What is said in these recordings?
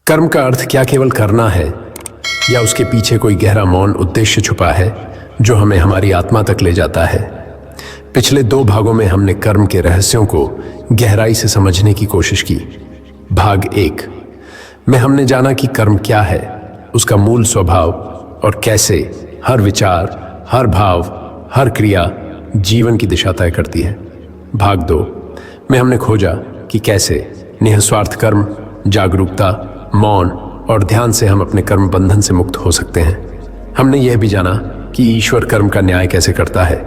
कर्म का अर्थ क्या केवल करना है या उसके पीछे कोई गहरा मौन उद्देश्य छुपा है जो हमें हमारी आत्मा तक ले जाता है। पिछले 2 भागों में हमने कर्म के रहस्यों को गहराई से समझने की कोशिश की। भाग 1 में हमने जाना कि कर्म क्या है, उसका मूल स्वभाव और कैसे हर विचार, हर भाव, हर क्रिया जीवन की दिशा तय करती है। भाग 2 में हमने खोजा कि कैसे निस्वार्थ कर्म, जागरूकता, मौन और ध्यान से हम अपने कर्म बंधन से मुक्त हो सकते हैं। हमने यह भी जाना कि ईश्वर कर्म का न्याय कैसे करता है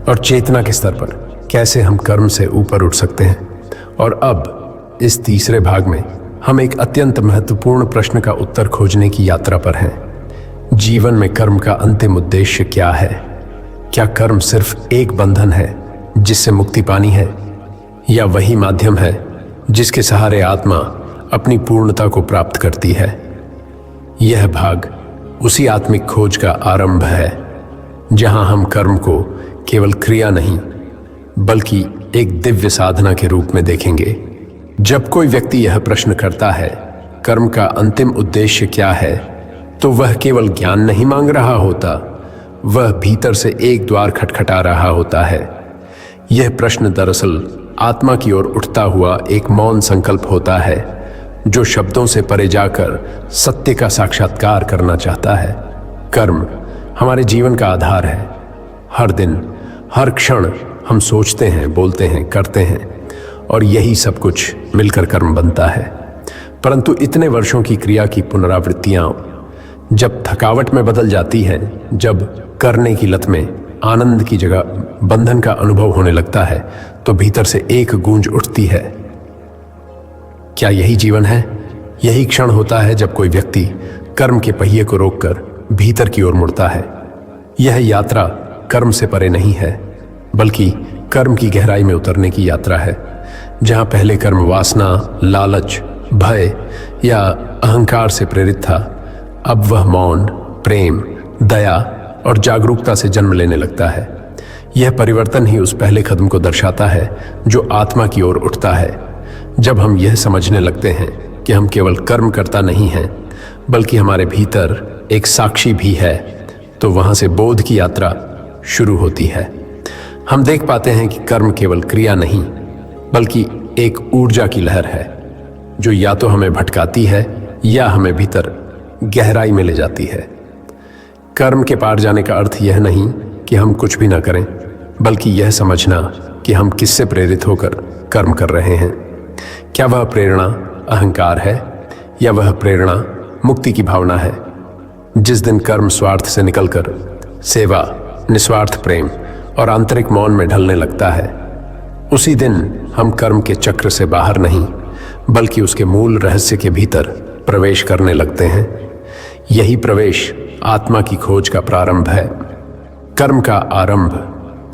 और चेतना के स्तर पर कैसे हम कर्म से ऊपर उठ सकते हैं। और अब इस तीसरे भाग में हम एक अत्यंत महत्वपूर्ण प्रश्न का उत्तर खोजने की यात्रा पर हैं। जीवन में कर्म का अंतिम उद्देश्य क्या है? क्या कर्म सिर्फ एक बंधन है जिससे मुक्ति पानी है, या वही माध्यम है जिसके सहारे आत्मा अपनी पूर्णता को प्राप्त करती है? यह भाग उसी आत्मिक खोज का आरंभ है जहां हम कर्म को केवल क्रिया नहीं बल्कि एक दिव्य साधना के रूप में देखेंगे। जब कोई व्यक्ति यह प्रश्न करता है, कर्म का अंतिम उद्देश्य क्या है, तो वह केवल ज्ञान नहीं मांग रहा होता, वह भीतर से एक द्वार खटखटा रहा होता है। यह प्रश्न दरअसल आत्मा की ओर उठता हुआ एक मौन संकल्प होता है जो शब्दों से परे जाकर सत्य का साक्षात्कार करना चाहता है। कर्म हमारे जीवन का आधार है। हर दिन, हर क्षण हम सोचते हैं, बोलते हैं, करते हैं और यही सब कुछ मिलकर कर्म बनता है। परंतु इतने वर्षों की क्रिया की पुनरावृत्तियां जब थकावट में बदल जाती हैं, जब करने की लत में आनंद की जगह बंधन का अनुभव होने लगता है, तो भीतर से एक गूंज उठती है, क्या यही जीवन है? यही क्षण होता है जब कोई व्यक्ति कर्म के पहिए को रोककर भीतर की ओर मुड़ता है। यह यात्रा कर्म से परे नहीं है बल्कि कर्म की गहराई में उतरने की यात्रा है। जहां पहले कर्म वासना, लालच, भय या अहंकार से प्रेरित था, अब वह मौन, प्रेम, दया और जागरूकता से जन्म लेने लगता है। यह परिवर्तन ही उस पहले कदम को दर्शाता है जो आत्मा की ओर उठता है। जब हम यह समझने लगते हैं कि हम केवल कर्म करता नहीं हैं बल्कि हमारे भीतर एक साक्षी भी है, तो वहां से बोध की यात्रा शुरू होती है। हम देख पाते हैं कि कर्म केवल क्रिया नहीं बल्कि एक ऊर्जा की लहर है जो या तो हमें भटकाती है या हमें भीतर गहराई में ले जाती है। कर्म के पार जाने का अर्थ यह नहीं कि हम कुछ भी ना करें, बल्कि यह समझना कि हम किससे प्रेरित होकर कर्म कर रहे हैं। क्या वह प्रेरणा अहंकार है या वह प्रेरणा मुक्ति की भावना है? जिस दिन कर्म स्वार्थ से निकलकर सेवा, निस्वार्थ प्रेम और आंतरिक मौन में ढलने लगता है, उसी दिन हम कर्म के चक्र से बाहर नहीं बल्कि उसके मूल रहस्य के भीतर प्रवेश करने लगते हैं। यही प्रवेश आत्मा की खोज का प्रारंभ है। कर्म का आरंभ,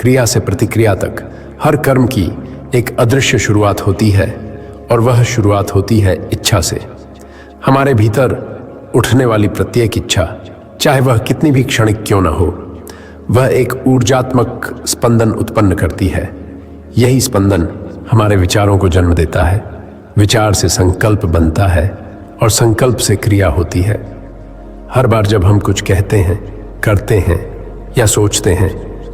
क्रिया से प्रतिक्रिया तक हर कर्म की एक अदृश्य शुरुआत होती है और वह शुरुआत होती है इच्छा से। हमारे भीतर उठने वाली प्रत्येक इच्छा, चाहे वह कितनी भी क्षणिक क्यों न हो, वह एक ऊर्जात्मक स्पंदन उत्पन्न करती है। यही स्पंदन हमारे विचारों को जन्म देता है। विचार से संकल्प बनता है और संकल्प से क्रिया होती है। हर बार जब हम कुछ कहते हैं, करते हैं या सोचते हैं,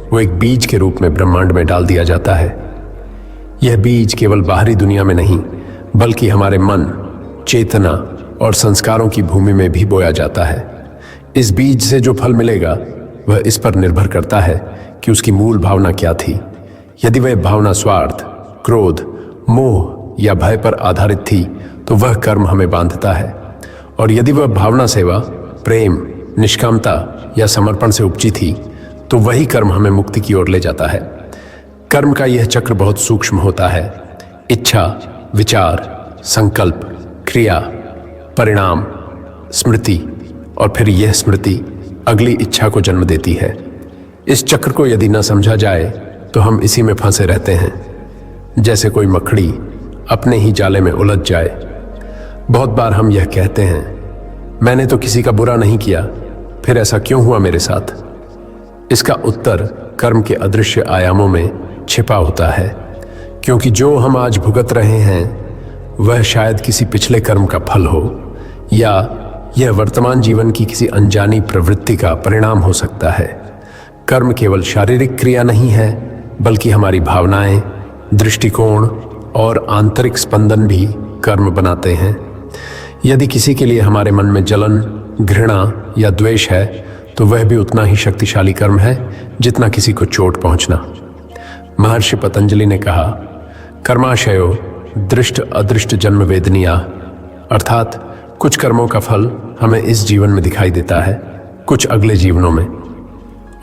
वो एक बीज के रूप में ब्रह्मांड में डाल दिया जाता है। यह बीज केवल बाहरी दुनिया में नहीं बल्कि हमारे मन, चेतना और संस्कारों की भूमि में भी बोया जाता है। इस बीज से जो फल मिलेगा वह इस पर निर्भर करता है कि उसकी मूल भावना क्या थी। यदि वह भावना स्वार्थ, क्रोध, मोह या भय पर आधारित थी तो वह कर्म हमें बांधता है, और यदि वह भावना सेवा, प्रेम, निष्कामता या समर्पण से उपजी थी तो वही कर्म हमें मुक्ति की ओर ले जाता है। कर्म का यह चक्र बहुत सूक्ष्म होता है। इच्छा, विचार, संकल्प, क्रिया, परिणाम, स्मृति और फिर यह स्मृति अगली इच्छा को जन्म देती है। इस चक्र को यदि न समझा जाए तो हम इसी में फंसे रहते हैं, जैसे कोई मकड़ी अपने ही जाले में उलझ जाए। बहुत बार हम यह कहते हैं, मैंने तो किसी का बुरा नहीं किया, फिर ऐसा क्यों हुआ मेरे साथ? इसका उत्तर कर्म के अदृश्य आयामों में छिपा होता है, क्योंकि जो हम आज भुगत रहे हैं वह शायद किसी पिछले कर्म का फल हो या यह वर्तमान जीवन की किसी अनजानी प्रवृत्ति का परिणाम हो सकता है। कर्म केवल शारीरिक क्रिया नहीं है, बल्कि हमारी भावनाएं, दृष्टिकोण और आंतरिक स्पंदन भी कर्म बनाते हैं। यदि किसी के लिए हमारे मन में जलन, घृणा या द्वेष है, तो वह भी उतना ही शक्तिशाली कर्म है जितना किसी को चोट पहुंचना। महर्षि पतंजलि ने कहा, कर्माशयो दृष्ट अदृष्ट जन्म वेदनीया, अर्थात कुछ कर्मों का फल हमें इस जीवन में दिखाई देता है, कुछ अगले जीवनों में,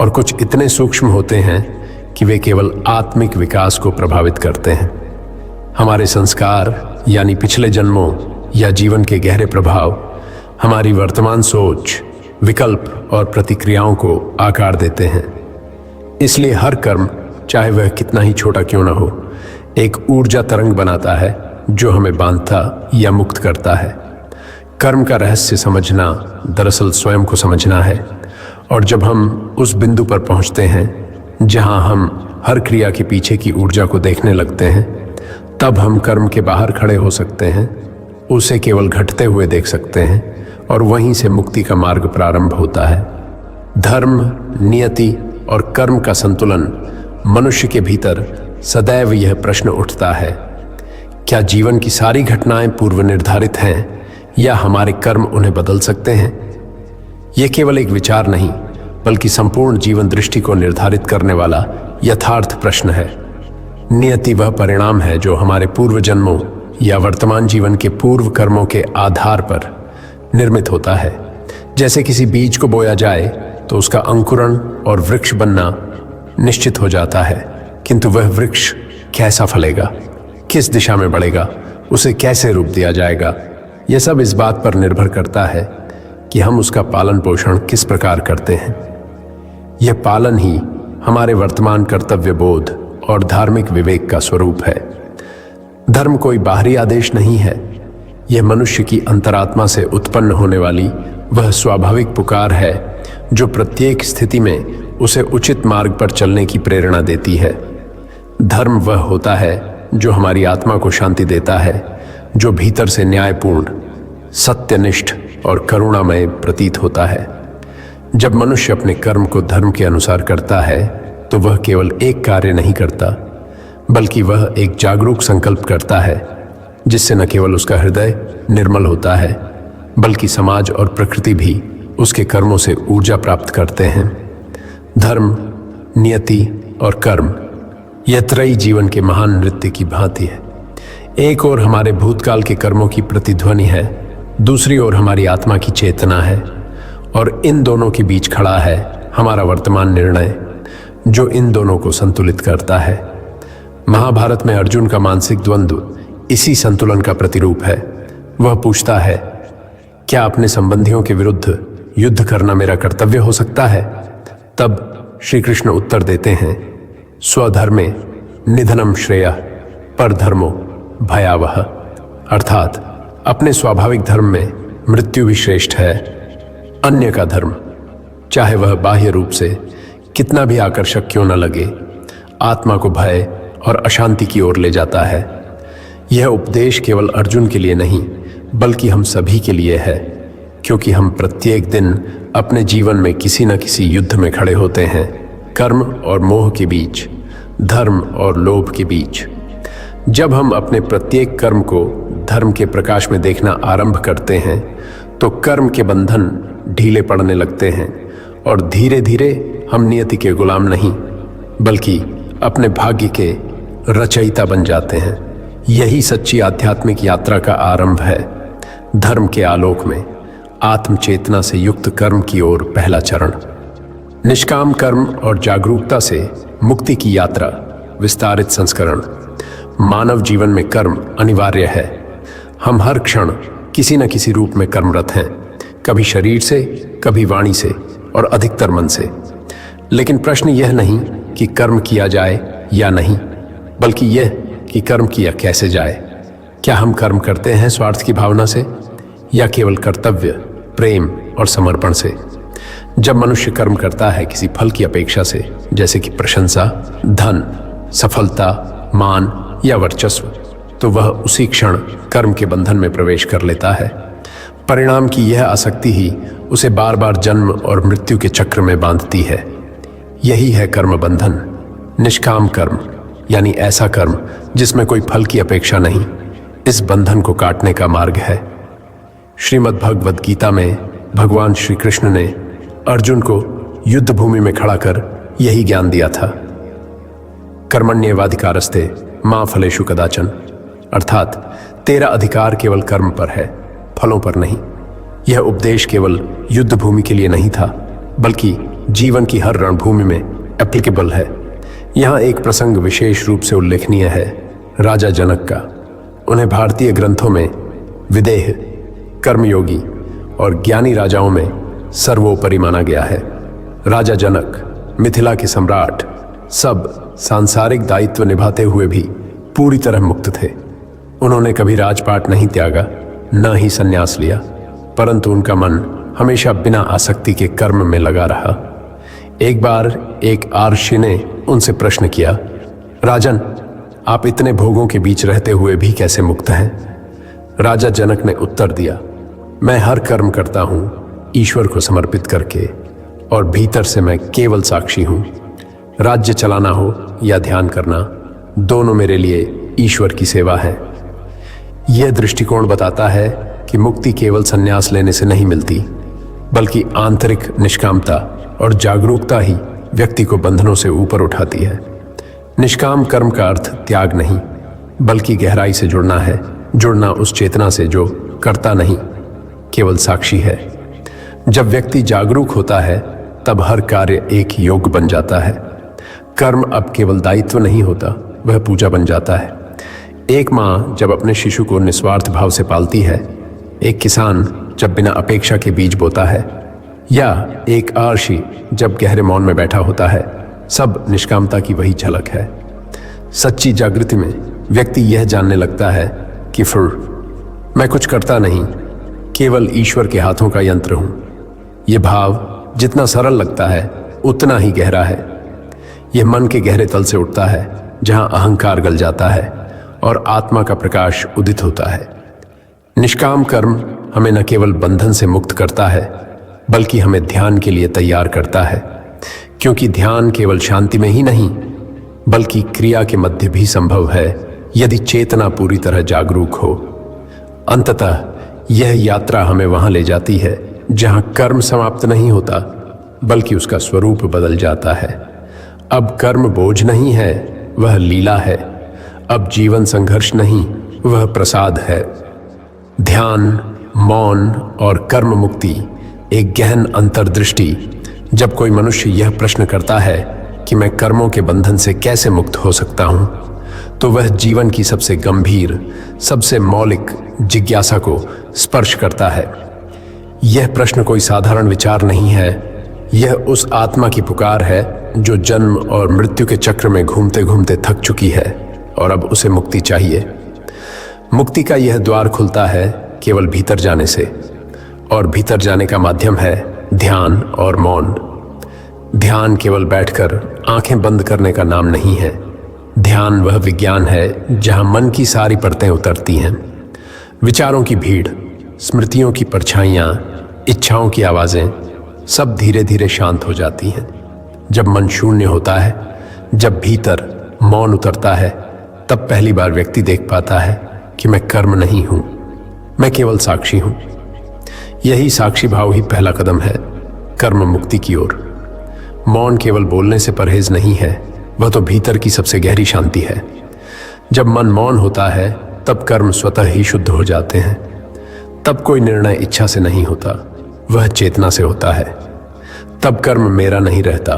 और कुछ इतने सूक्ष्म होते हैं कि वे केवल आत्मिक विकास को प्रभावित करते हैं। हमारे संस्कार यानी पिछले जन्मों या जीवन के गहरे प्रभाव हमारी वर्तमान सोच, विकल्प और प्रतिक्रियाओं को आकार देते हैं। इसलिए हर कर्म, चाहे वह कितना ही छोटा क्यों न हो, एक ऊर्जा तरंग बनाता है जो हमें बांधता या मुक्त करता है। कर्म का रहस्य समझना दरअसल स्वयं को समझना है, और जब हम उस बिंदु पर पहुंचते हैं जहां हम हर क्रिया के पीछे की ऊर्जा को देखने लगते हैं, तब हम कर्म के बाहर खड़े हो सकते हैं, उसे केवल घटते हुए देख सकते हैं, और वहीं से मुक्ति का मार्ग प्रारंभ होता है। धर्म, नियति और कर्म का संतुलन मनुष्य के भीतर सदैव यह प्रश्न उठता है, क्या जीवन की सारी घटनाएं पूर्व निर्धारित हैं या हमारे कर्म उन्हें बदल सकते हैं? यह केवल एक विचार नहीं, बल्कि संपूर्ण जीवन दृष्टि को निर्धारित करने वाला यथार्थ प्रश्न है। नियति वह परिणाम है जो हमारे पूर्व जन्मों या वर्तमान जीवन के पूर्व कर्मों के आधार पर निर्मित होता है। जैसे किसी बीज को बोया जाए तो उसका अंकुरण और वृक्ष बनना निश्चित हो जाता है, किंतु वह वृक्ष कैसा फलेगा, किस दिशा में बढ़ेगा, उसे कैसे रूप दिया जाएगा, यह सब इस बात पर निर्भर करता है कि हम उसका पालन पोषण किस प्रकार करते हैं। यह पालन ही हमारे वर्तमान कर्तव्य बोध और धार्मिक विवेक का स्वरूप है। धर्म कोई बाहरी आदेश नहीं है, यह मनुष्य की अंतरात्मा से उत्पन्न होने वाली वह स्वाभाविक पुकार है जो प्रत्येक स्थिति में उसे उचित मार्ग पर चलने की प्रेरणा देती है। धर्म वह होता है जो हमारी आत्मा को शांति देता है, जो भीतर से न्यायपूर्ण, सत्यनिष्ठ और करुणामय प्रतीत होता है। जब मनुष्य अपने कर्म को धर्म के अनुसार करता है, तो वह केवल एक कार्य नहीं करता, बल्कि वह एक जागरूक संकल्प करता है, जिससे न केवल उसका हृदय निर्मल होता है, बल्कि समाज और प्रकृति भी उसके कर्मों से ऊर्जा प्राप्त करते हैं। धर्म, नियति और कर्म, यह त्रयी जीवन के महान नृत्य की भांति है। एक ओर हमारे भूतकाल के कर्मों की प्रतिध्वनि है, दूसरी ओर हमारी आत्मा की चेतना है, और इन दोनों के बीच खड़ा है हमारा वर्तमान निर्णय, जो इन दोनों को संतुलित करता है। महाभारत में अर्जुन का मानसिक द्वंद्व इसी संतुलन का प्रतिरूप है। वह पूछता है, क्या अपने संबंधियों के विरुद्ध युद्ध करना मेरा कर्तव्य हो सकता है? तब श्री कृष्ण उत्तर देते हैं, स्वधर्मे निधनम श्रेयः परधर्मो भयावह, अर्थात अपने स्वाभाविक धर्म में मृत्यु भी श्रेष्ठ है। अन्य का धर्म, चाहे वह बाह्य रूप से कितना भी आकर्षक क्यों न लगे, आत्मा को भय और अशांति की ओर ले जाता है। यह उपदेश केवल अर्जुन के लिए नहीं, बल्कि हम सभी के लिए है, क्योंकि हम प्रत्येक दिन अपने जीवन में किसी न किसी युद्ध में खड़े होते हैं, कर्म और मोह के बीच, धर्म और लोभ के बीच। जब हम अपने प्रत्येक कर्म को धर्म के प्रकाश में देखना आरंभ करते हैं, तो कर्म के बंधन ढीले पड़ने लगते हैं, और धीरे धीरे हम नियति के गुलाम नहीं, बल्कि अपने भाग्य के रचयिता बन जाते हैं। यही सच्ची आध्यात्मिक यात्रा का आरंभ है। धर्म के आलोक में आत्मचेतना से युक्त कर्म की ओर पहला चरण। निष्काम कर्म और जागरूकता से मुक्ति की यात्रा, विस्तारित संस्करण। मानव जीवन में कर्म अनिवार्य है। हम हर क्षण किसी न किसी रूप में कर्मरत हैं, कभी शरीर से, कभी वाणी से और अधिकतर मन से। लेकिन प्रश्न यह नहीं कि कर्म किया जाए या नहीं, बल्कि यह कि कर्म किया कैसे जाए। क्या हम कर्म करते हैं स्वार्थ की भावना से, या केवल कर्तव्य, प्रेम और समर्पण से? जब मनुष्य कर्म करता है किसी फल की अपेक्षा से, जैसे कि प्रशंसा, धन, सफलता, मान या वर्चस्व, तो वह उसी क्षण कर्म के बंधन में प्रवेश कर लेता है। परिणाम की यह आसक्ति ही उसे बार बार जन्म और मृत्यु के चक्र में बांधती है। यही है कर्म बंधन। निष्काम कर्म यानी ऐसा कर्म जिसमें कोई फल की अपेक्षा नहीं, इस बंधन को काटने का मार्ग है। श्रीमद् भगवद गीता में भगवान श्री कृष्ण ने अर्जुन को युद्ध भूमि में खड़ा कर यही ज्ञान दिया था। कर्मण्येवाधिकारस्ते मा फलेषु कदाचन, अर्थात तेरा अधिकार केवल कर्म पर है, फलों पर नहीं। यह उपदेश केवल युद्ध भूमि के लिए नहीं था, बल्कि जीवन की हर रणभूमि में एप्लीकेबल है। यहाँ एक प्रसंग विशेष रूप से उल्लेखनीय है, राजा जनक का। उन्हें भारतीय ग्रंथों में विदेह, कर्मयोगी और ज्ञानी राजाओं में सर्वोपरि माना गया है। राजा जनक, मिथिला के सम्राट, सब सांसारिक दायित्व निभाते हुए भी पूरी तरह मुक्त थे। उन्होंने कभी राजपाट नहीं त्यागा, न ही संन्यास लिया, परंतु उनका मन हमेशा बिना आसक्ति के कर्म में लगा रहा। एक बार एक आर्षि ने उनसे प्रश्न किया, राजन, आप इतने भोगों के बीच रहते हुए भी कैसे मुक्त हैं? राजा जनक ने उत्तर दिया, मैं हर कर्म करता हूं ईश्वर को समर्पित करके, और भीतर से मैं केवल साक्षी हूं। राज्य चलाना हो या ध्यान करना, दोनों मेरे लिए ईश्वर की सेवा है। यह दृष्टिकोण बताता है कि मुक्ति केवल संन्यास लेने से नहीं मिलती, बल्कि आंतरिक निष्कामता और जागरूकता ही व्यक्ति को बंधनों से ऊपर उठाती है। निष्काम कर्म का अर्थ त्याग नहीं, बल्कि गहराई से जुड़ना है। जुड़ना उस चेतना से जो करता नहीं, केवल साक्षी है। जब व्यक्ति जागरूक होता है, तब हर कार्य एक योग बन जाता है। कर्म अब केवल दायित्व नहीं होता, वह पूजा बन जाता है। एक माँ जब अपने शिशु को निस्वार्थ भाव से पालती है, एक किसान जब बिना अपेक्षा के बीज बोता है, या एक आर्षि जब गहरे मौन में बैठा होता है, सब निष्कामता की वही झलक है। सच्ची जागृति में व्यक्ति यह जानने लगता है कि फिर मैं कुछ करता नहीं, केवल ईश्वर के हाथों का यंत्र हूं। यह भाव जितना सरल लगता है, उतना ही गहरा है। यह मन के गहरे तल से उठता है, जहां अहंकार गल जाता है और आत्मा का प्रकाश उदित होता है। निष्काम कर्म हमें न केवल बंधन से मुक्त करता है, बल्कि हमें ध्यान के लिए तैयार करता है, क्योंकि ध्यान केवल शांति में ही नहीं, बल्कि क्रिया के मध्य भी संभव है, यदि चेतना पूरी तरह जागरूक हो। अंततः यह यात्रा हमें वहां ले जाती है जहां कर्म समाप्त नहीं होता, बल्कि उसका स्वरूप बदल जाता है। अब कर्म बोझ नहीं है, वह लीला है। अब जीवन संघर्ष नहीं, वह प्रसाद है। ध्यान, मौन और कर्म मुक्ति एक गहन अंतर्दृष्टि। जब कोई मनुष्य यह प्रश्न करता है कि मैं कर्मों के बंधन से कैसे मुक्त हो सकता हूं, तो वह जीवन की सबसे गंभीर, सबसे मौलिक जिज्ञासा को स्पर्श करता है। यह प्रश्न कोई साधारण विचार नहीं है, यह उस आत्मा की पुकार है जो जन्म और मृत्यु के चक्र में घूमते घूमते थक चुकी है और अब उसे मुक्ति चाहिए। मुक्ति का यह द्वार खुलता है केवल भीतर जाने से, और भीतर जाने का माध्यम है ध्यान और मौन। ध्यान केवल बैठकर आंखें बंद करने का नाम नहीं है। ध्यान वह विज्ञान है जहां मन की सारी परतें उतरती हैं। विचारों की भीड़, स्मृतियों की परछाइयां, इच्छाओं की आवाजें, सब धीरे धीरे शांत हो जाती हैं। जब मन शून्य होता है, जब भीतर मौन उतरता है, तब पहली बार व्यक्ति देख पाता है कि मैं कर्म नहीं हूं, मैं केवल साक्षी हूं। यही साक्षी भाव ही पहला कदम है कर्म मुक्ति की ओर। मौन केवल बोलने से परहेज नहीं है, वह तो भीतर की सबसे गहरी शांति है। जब मन मौन होता है, तब कर्म स्वतः ही शुद्ध हो जाते हैं। तब कोई निर्णय इच्छा से नहीं होता, वह चेतना से होता है। तब कर्म मेरा नहीं रहता,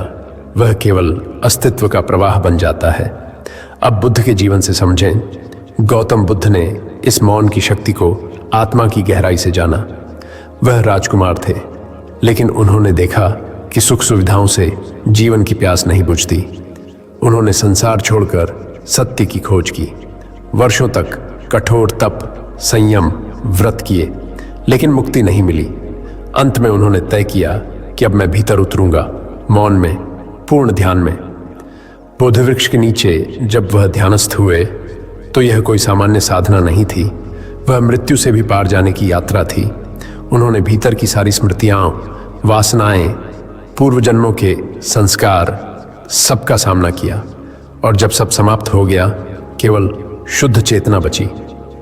वह केवल अस्तित्व का प्रवाह बन जाता है। अब बुद्ध के जीवन से समझें। गौतम बुद्ध ने इस मौन की शक्ति को आत्मा की गहराई से जाना। वह राजकुमार थे, लेकिन उन्होंने देखा कि सुख सुविधाओं से जीवन की प्यास नहीं बुझती। उन्होंने संसार छोड़कर सत्य की खोज की। वर्षों तक कठोर तप, संयम, व्रत किए, लेकिन मुक्ति नहीं मिली। अंत में उन्होंने तय किया कि अब मैं भीतर उतरूंगा, मौन में, पूर्ण ध्यान में। बोधिवृक्ष के नीचे जब वह ध्यानस्थ हुए, तो यह कोई सामान्य साधना नहीं थी, वह मृत्यु से भी पार जाने की यात्रा थी। उन्होंने भीतर की सारी स्मृतियां, वासनाएं, पूर्व जन्मों के संस्कार सबका सामना किया, और जब सब समाप्त हो गया, केवल शुद्ध चेतना बची,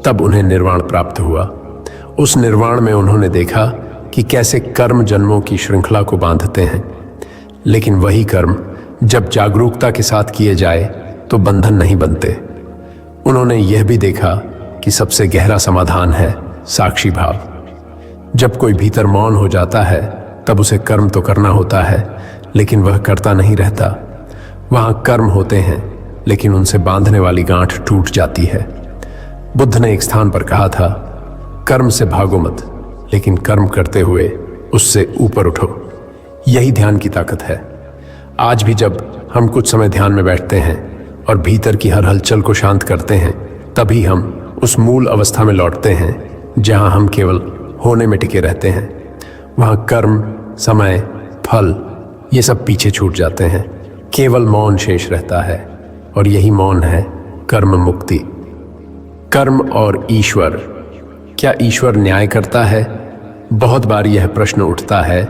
तब उन्हें निर्वाण प्राप्त हुआ। उस निर्वाण में उन्होंने देखा कि कैसे कर्म जन्मों की श्रृंखला को बांधते हैं, लेकिन वही कर्म जब जागरूकता के साथ किए जाए तो बंधन नहीं बनते। उन्होंने यह भी देखा कि सबसे गहरा समाधान है साक्षी भाव। जब कोई भीतर मौन हो जाता है तब उसे कर्म तो करना होता है, लेकिन वह करता नहीं रहता। वहां कर्म होते हैं, लेकिन उनसे बांधने वाली गांठ टूट जाती है। बुद्ध ने एक स्थान पर कहा था, कर्म से भागो मत, लेकिन कर्म करते हुए उससे ऊपर उठो। यही ध्यान की ताकत है। आज भी जब हम कुछ समय ध्यान में बैठते हैं और भीतर की हर हलचल को शांत करते हैं, तभी हम उस मूल अवस्था में लौटते हैं जहां हम केवल होने में टिके रहते हैं। वहां कर्म, समय, फल ये सब पीछे छूट जाते हैं। केवल मौन शेष रहता है, और यही मौन है कर्म मुक्ति। कर्म और ईश्वर, क्या ईश्वर न्याय करता है? बहुत बार यह प्रश्न उठता है,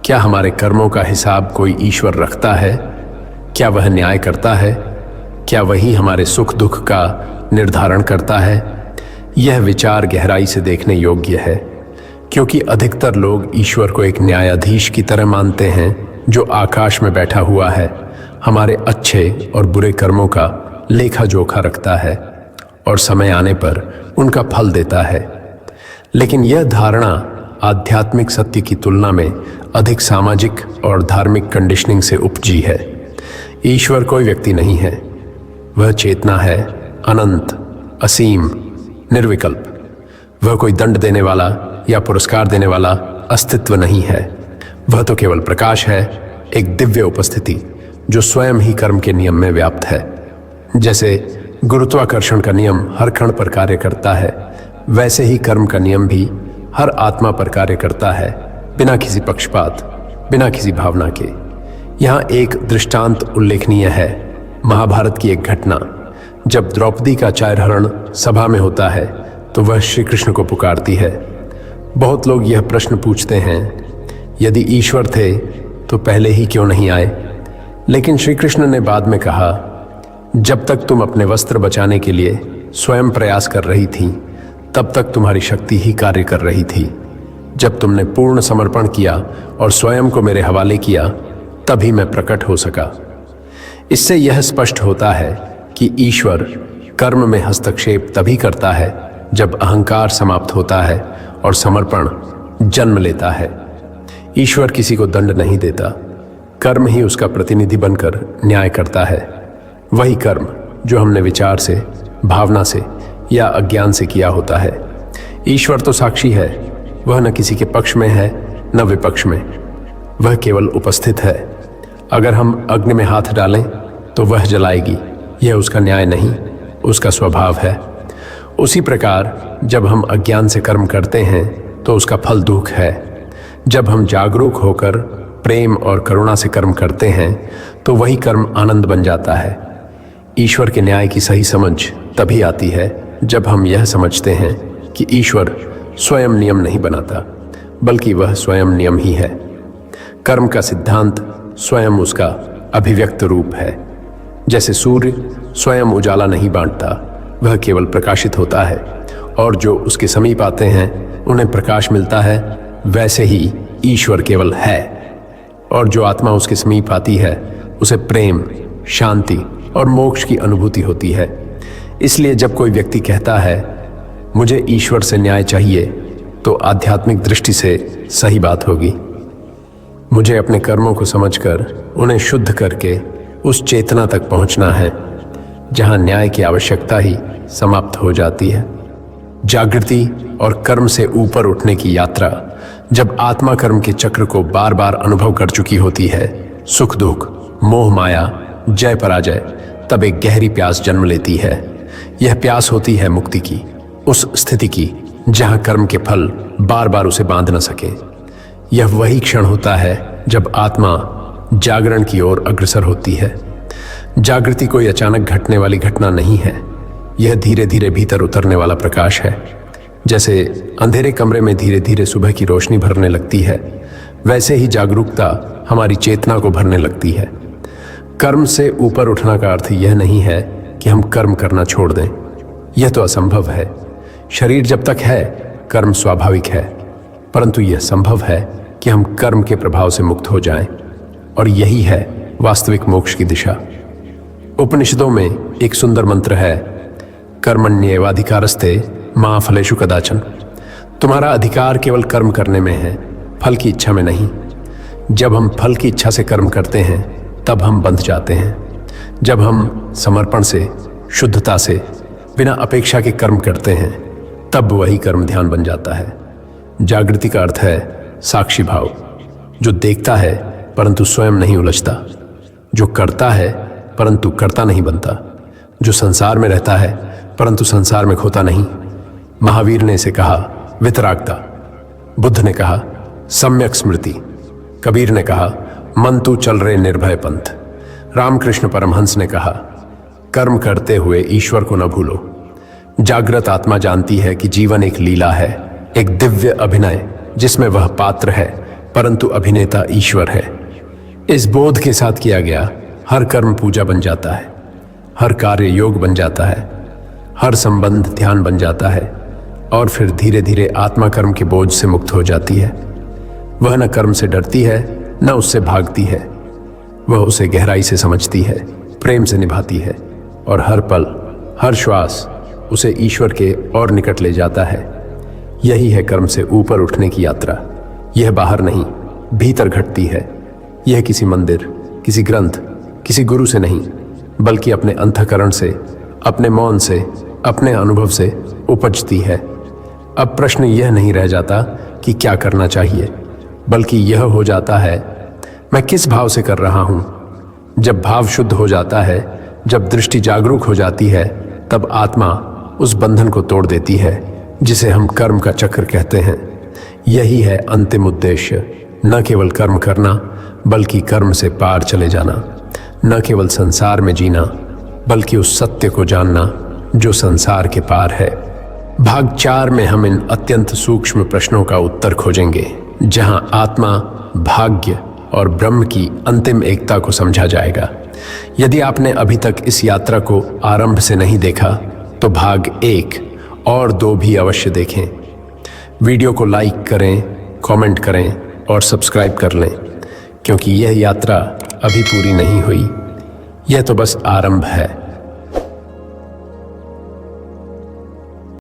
क्या हमारे कर्मों का हिसाब कोई ईश्वर रखता है? क्या वह न्याय करता है? क्या वही हमारे सुख दुख का निर्धारण करता है? यह विचार गहराई से देखने योग्य है, क्योंकि अधिकतर लोग ईश्वर को एक न्यायाधीश की तरह मानते हैं जो आकाश में बैठा हुआ है, हमारे अच्छे और बुरे कर्मों का लेखा जोखा रखता है और समय आने पर उनका फल देता है। लेकिन यह धारणा आध्यात्मिक सत्य की तुलना में अधिक सामाजिक और धार्मिक कंडीशनिंग से उपजी है। ईश्वर कोई व्यक्ति नहीं है, वह चेतना है, अनंत, असीम, निर्विकल्प। वह कोई दंड देने वाला या पुरस्कार देने वाला अस्तित्व नहीं है। वह तो केवल प्रकाश है, एक दिव्य उपस्थिति जो स्वयं ही कर्म के नियम में व्याप्त है। जैसे गुरुत्वाकर्षण का नियम हर कण पर कार्य करता है, वैसे ही कर्म का नियम भी हर आत्मा पर कार्य करता है, बिना किसी पक्षपात, बिना किसी भावना के। यहाँ एक दृष्टांत उल्लेखनीय है, महाभारत की एक घटना। जब द्रौपदी का चार्यहरण सभा में होता है तो वह श्री कृष्ण को पुकारती है। बहुत लोग यह प्रश्न पूछते हैं, यदि ईश्वर थे तो पहले ही क्यों नहीं आए? लेकिन श्री कृष्ण ने बाद में कहा, जब तक तुम अपने वस्त्र बचाने के लिए स्वयं प्रयास कर रही थी, तब तक तुम्हारी शक्ति ही कार्य कर रही थी। जब तुमने पूर्ण समर्पण किया और स्वयं को मेरे हवाले किया, तभी मैं प्रकट हो सका। इससे यह स्पष्ट होता है कि ईश्वर कर्म में हस्तक्षेप तभी करता है जब अहंकार समाप्त होता है और समर्पण जन्म लेता है। ईश्वर किसी को दंड नहीं देता, कर्म ही उसका प्रतिनिधि बनकर न्याय करता है। वही कर्म जो हमने विचार से, भावना से या अज्ञान से किया होता है। ईश्वर तो साक्षी है, वह न किसी के पक्ष में है न विपक्ष में, वह केवल उपस्थित है। अगर हम अग्नि में हाथ डालें तो वह जलाएगी, यह उसका न्याय नहीं, उसका स्वभाव है। उसी प्रकार जब हम अज्ञान से कर्म करते हैं तो उसका फल दुख है। जब हम जागरूक होकर प्रेम और करुणा से कर्म करते हैं तो वही कर्म आनंद बन जाता है। ईश्वर के न्याय की सही समझ तभी आती है जब हम यह समझते हैं कि ईश्वर स्वयं नियम नहीं बनाता, बल्कि वह स्वयं नियम ही है। कर्म का सिद्धांत स्वयं उसका अभिव्यक्त रूप है। जैसे सूर्य स्वयं उजाला नहीं बांटता, वह केवल प्रकाशित होता है, और जो उसके समीप आते हैं उन्हें प्रकाश मिलता है, वैसे ही ईश्वर केवल है, और जो आत्मा उसके समीप आती है उसे प्रेम, शांति और मोक्ष की अनुभूति होती है। इसलिए जब कोई व्यक्ति कहता है मुझे ईश्वर से न्याय चाहिए, तो आध्यात्मिक दृष्टि से सही बात होगी। मुझे अपने कर्मों को समझकर उन्हें शुद्ध करके उस चेतना तक पहुंचना है जहां न्याय की आवश्यकता ही समाप्त हो जाती है। जागृति और कर्म से ऊपर उठने की यात्रा जब आत्मा कर्म के चक्र को बार बार अनुभव कर चुकी होती है, सुख दुख, मोह माया, जय पराजय, तब एक गहरी प्यास जन्म लेती है। यह प्यास होती है मुक्ति की, उस स्थिति की जहां कर्म के फल बार बार उसे बांध न सके। यह वही क्षण होता है जब आत्मा जागरण की ओर अग्रसर होती है। जागृति कोई अचानक घटने वाली घटना नहीं है, यह धीरे धीरे भीतर उतरने वाला प्रकाश है। जैसे अंधेरे कमरे में धीरे धीरे सुबह की रोशनी भरने लगती है, वैसे ही जागरूकता हमारी चेतना को भरने लगती है। कर्म से ऊपर उठना का अर्थ यह नहीं है कि हम कर्म करना छोड़ दें, यह तो असंभव है। शरीर जब तक है कर्म स्वाभाविक है, परंतु यह संभव है कि हम कर्म के प्रभाव से मुक्त हो जाएं, और यही है वास्तविक मोक्ष की दिशा। उपनिषदों में एक सुंदर मंत्र है, कर्मण्येवाधिकारस्ते मा फलेषु कदाचन। तुम्हारा अधिकार केवल कर्म करने में है, फल की इच्छा में नहीं। जब हम फल की इच्छा से कर्म करते हैं तब हम बंध जाते हैं। जब हम समर्पण से, शुद्धता से, बिना अपेक्षा के कर्म करते हैं तब वही कर्म ध्यान बन जाता है। जागृति का अर्थ है साक्षी भाव, जो देखता है परंतु स्वयं नहीं उलझता, जो करता है परंतु कर्ता नहीं बनता, जो संसार में रहता है परंतु संसार में खोता नहीं। महावीर ने इसे कहा वितरागता, बुद्ध ने कहा सम्यक स्मृति, कबीर ने कहा मन तू चल रे निर्भय पंथ, रामकृष्ण परमहंस ने कहा कर्म करते हुए ईश्वर को न भूलो। जागृत आत्मा जानती है कि जीवन एक लीला है, एक दिव्य अभिनय जिसमें वह पात्र है परंतु अभिनेता ईश्वर है। इस बोध के साथ किया गया हर कर्म पूजा बन जाता है, हर कार्य योग बन जाता है, हर संबंध ध्यान बन जाता है, और फिर धीरे धीरे आत्मा कर्म के बोझ से मुक्त हो जाती है। वह न कर्म से डरती है न उससे भागती है, वह उसे गहराई से समझती है, प्रेम से निभाती है, और हर पल हर श्वास उसे ईश्वर के और निकट ले जाता है। यही है कर्म से ऊपर उठने की यात्रा। यह बाहर नहीं, भीतर घटती है। यह किसी मंदिर, किसी ग्रंथ, किसी गुरु से नहीं, बल्कि अपने अंतःकरण से, अपने मौन से, अपने अनुभव से उपजती है। अब प्रश्न यह नहीं रह जाता कि क्या करना चाहिए, बल्कि यह हो जाता है मैं किस भाव से कर रहा हूं। जब भाव शुद्ध हो जाता है, जब दृष्टि जागरूक हो जाती है, तब आत्मा उस बंधन को तोड़ देती है जिसे हम कर्म का चक्र कहते हैं। यही है अंतिम उद्देश्य, न केवल कर्म करना बल्कि कर्म से पार चले जाना, न केवल संसार में जीना बल्कि उस सत्य को जानना जो संसार के पार है। भाग 4 में हम इन अत्यंत सूक्ष्म प्रश्नों का उत्तर खोजेंगे, जहां आत्मा, भाग्य और ब्रह्म की अंतिम एकता को समझा जाएगा। यदि आपने अभी तक इस यात्रा को आरंभ से नहीं देखा तो भाग 1 और 2 भी अवश्य देखें। वीडियो को लाइक करें, कमेंट करें और सब्सक्राइब कर लें, क्योंकि यह यात्रा अभी पूरी नहीं हुई, यह तो बस आरंभ है।